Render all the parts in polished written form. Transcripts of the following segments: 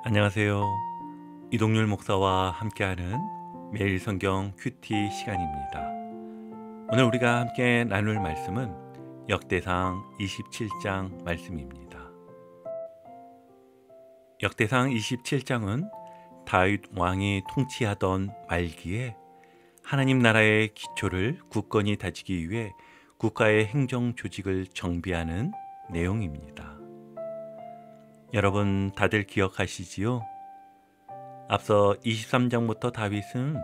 안녕하세요. 이동률 목사와 함께하는 매일 성경 큐티 시간입니다. 오늘 우리가 함께 나눌 말씀은 역대상 27장 말씀입니다. 역대상 27장은 다윗 왕이 통치하던 말기에 하나님 나라의 기초를 굳건히 다지기 위해 국가의 행정 조직을 정비하는 내용입니다. 여러분 다들 기억하시지요? 앞서 23장부터 다윗은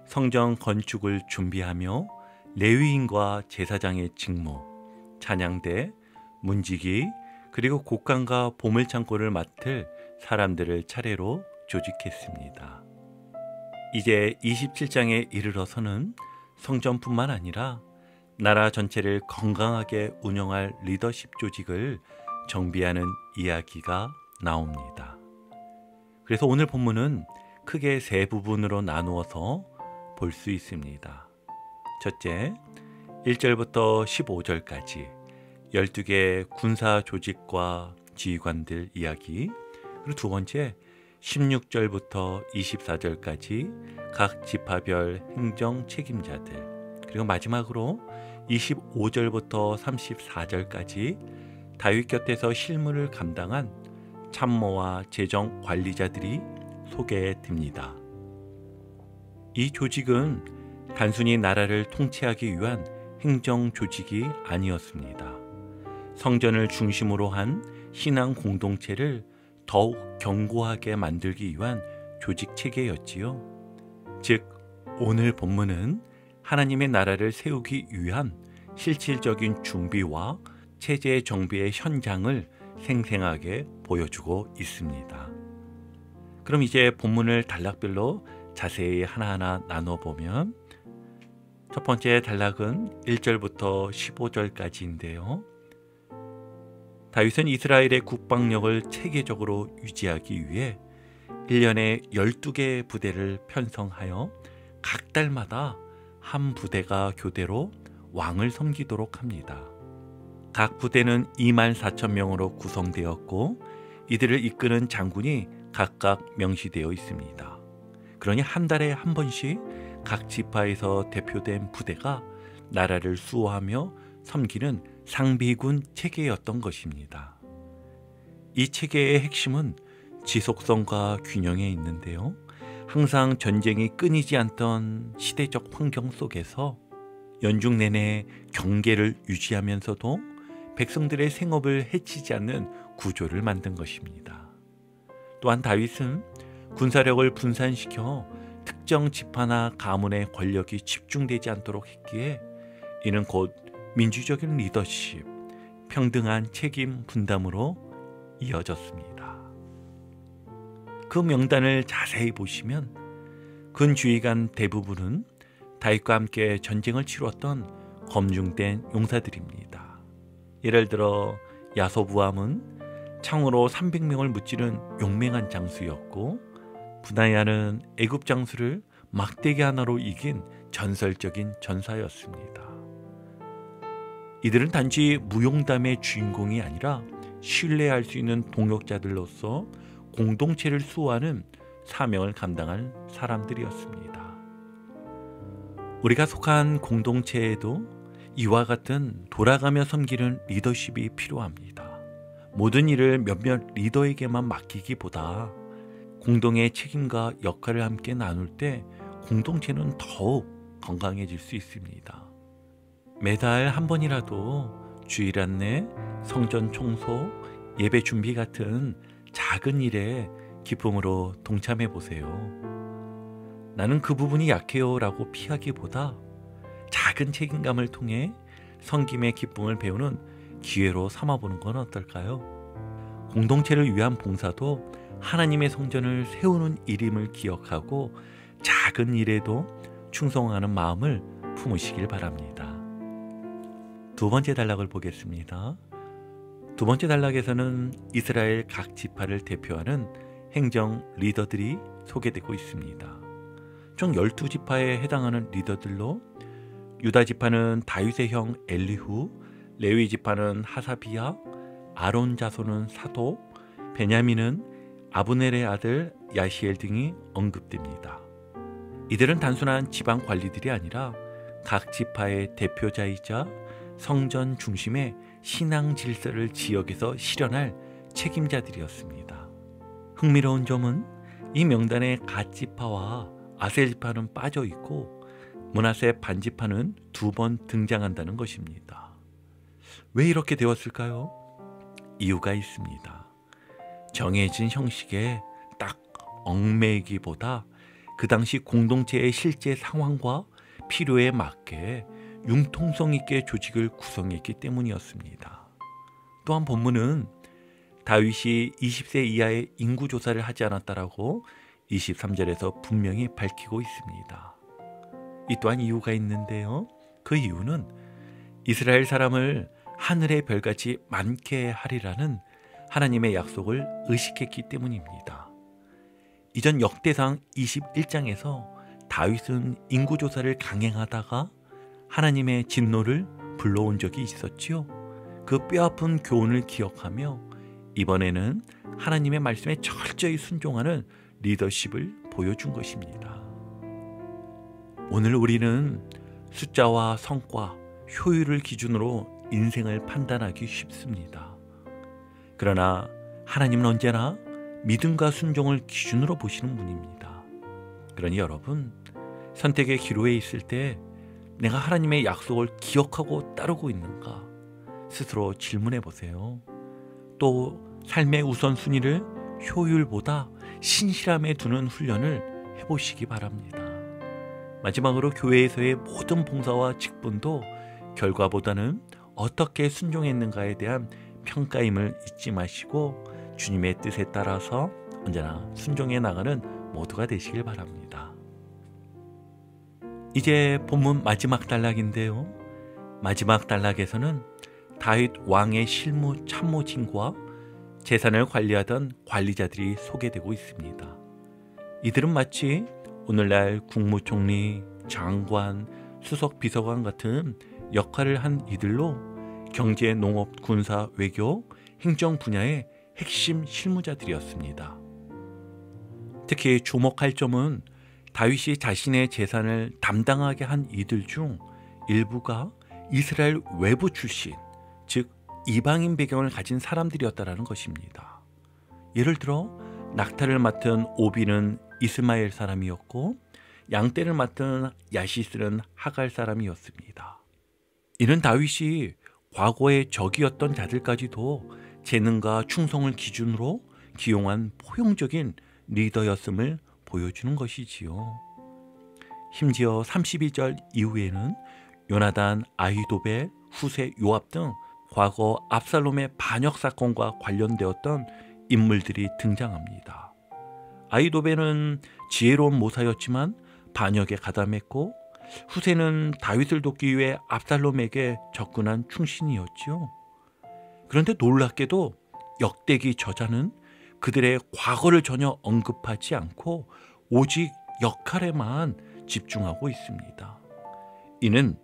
성전 건축을 준비하며 레위인과 제사장의 직무, 찬양대, 문지기, 그리고 곡간과 보물창고를 맡을 사람들을 차례로 조직했습니다. 이제 27장에 이르러서는 성전뿐만 아니라 나라 전체를 건강하게 운영할 리더십 조직을 정비하는 이야기가 나옵니다. 그래서 오늘 본문은 크게 세 부분으로 나누어서 볼 수 있습니다. 첫째, 1절부터 15절까지 12개 군사 조직과 지휘관들 이야기, 그리고 두 번째 16절부터 24절까지 각 지파별 행정 책임자들, 그리고 마지막으로 25절부터 34절까지 다윗 곁에서 실무를 감당한 참모와 재정 관리자들이 소개됩니다. 이 조직은 단순히 나라를 통치하기 위한 행정 조직이 아니었습니다. 성전을 중심으로 한 신앙 공동체를 더욱 견고하게 만들기 위한 조직 체계였지요. 즉, 오늘 본문은 하나님의 나라를 세우기 위한 실질적인 준비와 체제 정비의 현장을 생생하게 보여주고 있습니다. 그럼 이제 본문을 단락별로 자세히 하나하나 나눠보면, 첫 번째 단락은 1절부터 15절까지인데요. 다윗은 이스라엘의 국방력을 체계적으로 유지하기 위해 1년에 12개의 부대를 편성하여 각 달마다 한 부대가 교대로 왕을 섬기도록 합니다. 각 부대는 24,000명으로 구성되었고 이들을 이끄는 장군이 각각 명시되어 있습니다. 그러니 한 달에 한 번씩 각 지파에서 대표된 부대가 나라를 수호하며 섬기는 상비군 체계였던 것입니다. 이 체계의 핵심은 지속성과 균형에 있는데요. 항상 전쟁이 끊이지 않던 시대적 환경 속에서 연중 내내 경계를 유지하면서도 백성들의 생업을 해치지 않는 구조를 만든 것입니다. 또한 다윗은 군사력을 분산시켜 특정 지파나 가문의 권력이 집중되지 않도록 했기에 이는 곧 민주적인 리더십, 평등한 책임 분담으로 이어졌습니다. 그 명단을 자세히 보시면 군주의관 대부분은 다윗과 함께 전쟁을 치루었던 검증된 용사들입니다. 예를 들어 야소부암은 창으로 300명을 무찌른 용맹한 장수였고, 분하야는 애굽 장수를 막대기 하나로 이긴 전설적인 전사였습니다. 이들은 단지 무용담의 주인공이 아니라 신뢰할 수 있는 동역자들로서 공동체를 수호하는 사명을 감당한 사람들이었습니다. 우리가 속한 공동체에도 이와 같은 돌아가며 섬기는 리더십이 필요합니다. 모든 일을 몇몇 리더에게만 맡기기보다 공동의 책임과 역할을 함께 나눌 때 공동체는 더욱 건강해질 수 있습니다. 매달 한 번이라도 주일 안내, 성전 청소, 예배 준비 같은 작은 일에 기쁨으로 동참해 보세요. 나는 그 부분이 약해요 라고 피하기보다 작은 책임감을 통해 섬김의 기쁨을 배우는 기회로 삼아보는 건 어떨까요? 공동체를 위한 봉사도 하나님의 성전을 세우는 일임을 기억하고 작은 일에도 충성하는 마음을 품으시길 바랍니다. 두 번째 단락을 보겠습니다. 두 번째 단락에서는 이스라엘 각 지파를 대표하는 행정 리더들이 소개되고 있습니다. 총 12지파에 해당하는 리더들로 유다 지파는 다윗의 형 엘리후, 레위 지파는 하사비야, 아론 자손은 사독, 베냐민은 아브넬의 아들 야시엘 등이 언급됩니다. 이들은 단순한 지방 관리들이 아니라 각 지파의 대표자이자 성전 중심의 신앙 질서를 지역에서 실현할 책임자들이었습니다. 흥미로운 점은 이 명단에 갓 지파와 아셀 지파는 빠져 있고 므낫세 반 지파는 2번 등장한다는 것입니다. 왜 이렇게 되었을까요? 이유가 있습니다. 정해진 형식에 딱 얽매이기보다 그 당시 공동체의 실제 상황과 필요에 맞게 융통성 있게 조직을 구성했기 때문이었습니다. 또한 본문은 다윗이 20세 이하의 인구 조사를 하지 않았다라고 23절에서 분명히 밝히고 있습니다. 이 또한 이유가 있는데요. 그 이유는 이스라엘 사람을 하늘의 별같이 많게 하리라는 하나님의 약속을 의식했기 때문입니다. 이전 역대상 21장에서 다윗은 인구조사를 강행하다가 하나님의 진노를 불러온 적이 있었지요. 그 뼈아픈 교훈을 기억하며 이번에는 하나님의 말씀에 철저히 순종하는 리더십을 보여준 것입니다. 오늘 우리는 숫자와 성과, 효율을 기준으로 인생을 판단하기 쉽습니다. 그러나 하나님은 언제나 믿음과 순종을 기준으로 보시는 분입니다. 그러니 여러분, 선택의 기로에 있을 때 내가 하나님의 약속을 기억하고 따르고 있는가 스스로 질문해 보세요. 또 삶의 우선순위를 효율보다 신실함에 두는 훈련을 해보시기 바랍니다. 마지막으로 교회에서의 모든 봉사와 직분도 결과보다는 어떻게 순종했는가에 대한 평가임을 잊지 마시고 주님의 뜻에 따라서 언제나 순종해 나가는 모두가 되시길 바랍니다. 이제 본문 마지막 단락인데요. 마지막 단락에서는 다윗 왕의 실무 참모진과 재산을 관리하던 관리자들이 소개되고 있습니다. 이들은 마치 오늘날 국무총리, 장관, 수석 비서관 같은 역할을 한 이들로 경제, 농업, 군사, 외교, 행정 분야의 핵심 실무자들이었습니다. 특히 주목할 점은 다윗이 자신의 재산을 담당하게 한 이들 중 일부가 이스라엘 외부 출신, 즉 이방인 배경을 가진 사람들이었다는 것입니다. 예를 들어 낙타를 맡은 오비는 이스마엘 사람이었고 양떼를 맡은 야시스는 하갈 사람이었습니다. 이는 다윗이 과거의 적이었던 자들까지도 재능과 충성을 기준으로 기용한 포용적인 리더였음을 보여주는 것이지요. 심지어 32절 이후에는 요나단, 아히도벨, 후세, 요압 등 과거 압살롬의 반역 사건과 관련되었던 인물들이 등장합니다. 아히도벨은 지혜로운 모사였지만 반역에 가담했고 후세는 다윗을 돕기 위해 압살롬에게 접근한 충신이었지요. 그런데 놀랍게도 역대기 저자는 그들의 과거를 전혀 언급하지 않고 오직 역할에만 집중하고 있습니다. 이는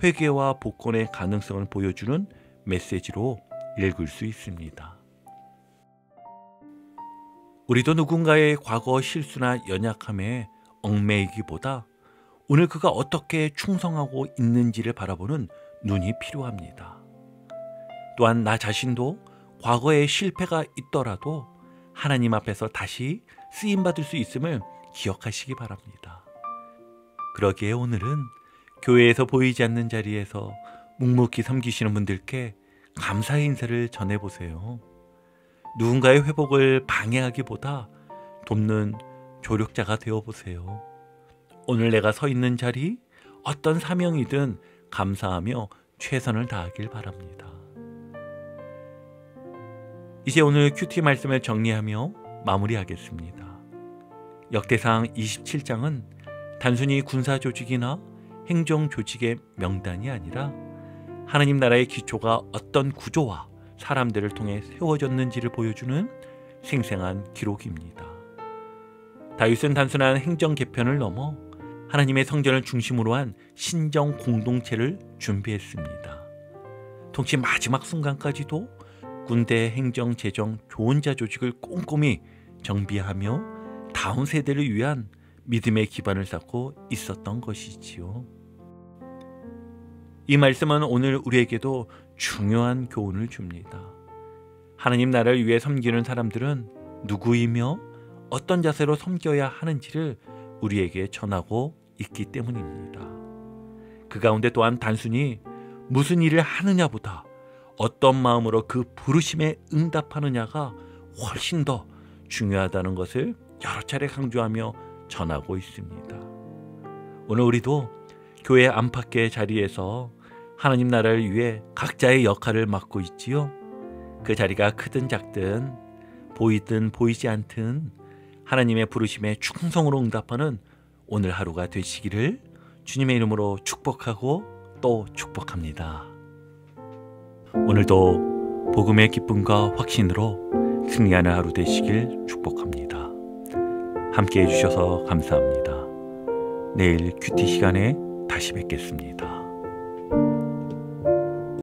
회개와 복권의 가능성을 보여주는 메시지로 읽을 수 있습니다. 우리도 누군가의 과거 실수나 연약함에 얽매이기보다 오늘 그가 어떻게 충성하고 있는지를 바라보는 눈이 필요합니다. 또한 나 자신도 과거의 실패가 있더라도 하나님 앞에서 다시 쓰임받을 수 있음을 기억하시기 바랍니다. 그러기에 오늘은 교회에서 보이지 않는 자리에서 묵묵히 섬기시는 분들께 감사의 인사를 전해보세요. 누군가의 회복을 방해하기보다 돕는 조력자가 되어보세요. 오늘 내가 서 있는 자리, 어떤 사명이든 감사하며 최선을 다하길 바랍니다. 이제 오늘 큐티 말씀을 정리하며 마무리하겠습니다. 역대상 27장은 단순히 군사 조직이나 행정 조직의 명단이 아니라 하나님 나라의 기초가 어떤 구조와 사람들을 통해 세워졌는지를 보여주는 생생한 기록입니다. 다윗은 단순한 행정 개편을 넘어 하나님의 성전을 중심으로 한 신정 공동체를 준비했습니다. 통치 마지막 순간까지도 군대, 행정, 재정, 조언자 조직을 꼼꼼히 정비하며 다음 세대를 위한 믿음의 기반을 쌓고 있었던 것이지요. 이 말씀은 오늘 우리에게도 중요한 교훈을 줍니다. 하나님 나라를 위해 섬기는 사람들은 누구이며 어떤 자세로 섬겨야 하는지를 우리에게 전하고 있기 때문입니다. 그 가운데 또한 단순히 무슨 일을 하느냐보다 어떤 마음으로 그 부르심에 응답하느냐가 훨씬 더 중요하다는 것을 여러 차례 강조하며 전하고 있습니다. 오늘 우리도 교회 안팎의 자리에서 하나님 나라를 위해 각자의 역할을 맡고 있지요. 그 자리가 크든 작든 보이든 보이지 않든 하나님의 부르심에 충성으로 응답하는 오늘 하루가 되시기를 주님의 이름으로 축복하고 또 축복합니다. 오늘도 복음의 기쁨과 확신으로 승리하는 하루 되시길 축복합니다. 함께 해주셔서 감사합니다. 내일 큐티 시간에 다시 뵙겠습니다.